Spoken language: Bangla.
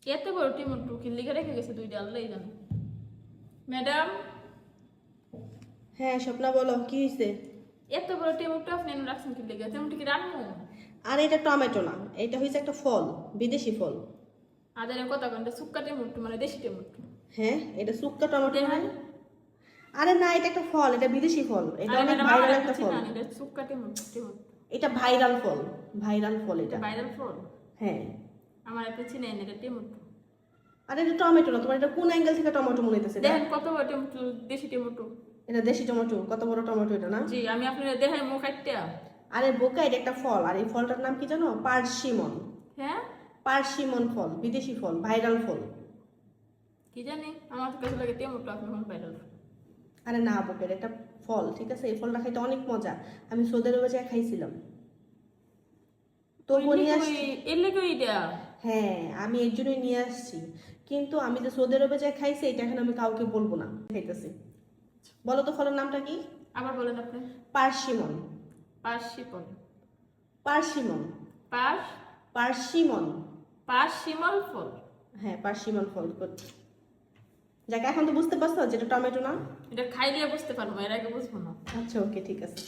এত বড় টমেটো কি লিখে রেখে গেছে দুইটা আল্লাহই জানে। ম্যাডাম, হ্যাঁ স্বপ্না বলো কি হয়েছে? এত বড় টমেটো আপনি এনে রাখছেন কি লিখে? টমেটো কি রান্না? আর এটা টমেটো না, এটা হয়েছে একটা ফল, বিদেশি ফল। আদের কথা কন্টা সুক্কা টমেটো মানে দেশি টমেটো। হ্যাঁ এটা শুক্কা টমেটো দেখাই। নয়। আরে না, এটা একটা ফল, এটা বিদেশি ফল, এটা আরে অনেক ম্যাডাম, আমার ভাইরাল একটা একটা ফল। চিনা এটা সুক্কা টমেটো। এটা ভাইরাল ফল, ভাইরাল ফল এটা এটা। ভাইরাল ফল। হ্যাঁ। আমার একটা চিনা এটা টমেটো। আরে এটা টমেটো না, তোমার এটা কোন অ্যাঙ্গেল থেকে টমেটো মনে হইতেছে? দেখেন কত বড় টমেটো, দেশি টমেটো। এটা দেশি টমেটো, কত বড় টমেটো এটা না? জি, আমি আপনাদের দেখাই মুখ কাটতে। আরে বোকা, এটা একটা ফল, আর এই ফলটার নাম কি জানো? পার্সিমন। হ্যাঁ, পার্সিমন ফল, বিদেশি ফল, ভাইরাল ফল। কি জানি আমার তো কাছে লাগে টমেটো, আপনি এখন ভাইরাল। আরে না বোকা, এটা একটা ফল, ঠিক আছে? এই ফলটা খাইতে অনেক মজা, আমি সৌদি আরবে যেয়ে খাইছিলাম। তো নিয়ে আসছি। এর লেগে এটা। হ্যাঁ আমি এর জন্যই নিয়ে আসছি, কিন্তু আমি যে সৌদি আরবে যে খাইছি এটা এখন আমি কাউকে বলবো না, খাইতেছি। বলো তো ফলের নামটা কি? আবার বলেন আপনি। পার্সিমন। পার্সি ফল। পার্সিমন। পার্স পার্সিমন। পার্সিমল ফল। হ্যাঁ পার্সিমন ফল। যাক এখন তো বুঝতে পারছো যেটা টমেটো না। এটা খাইলে বুঝতে পারবো, এর আগে বুঝবো না। আচ্ছা ওকে ঠিক আছে।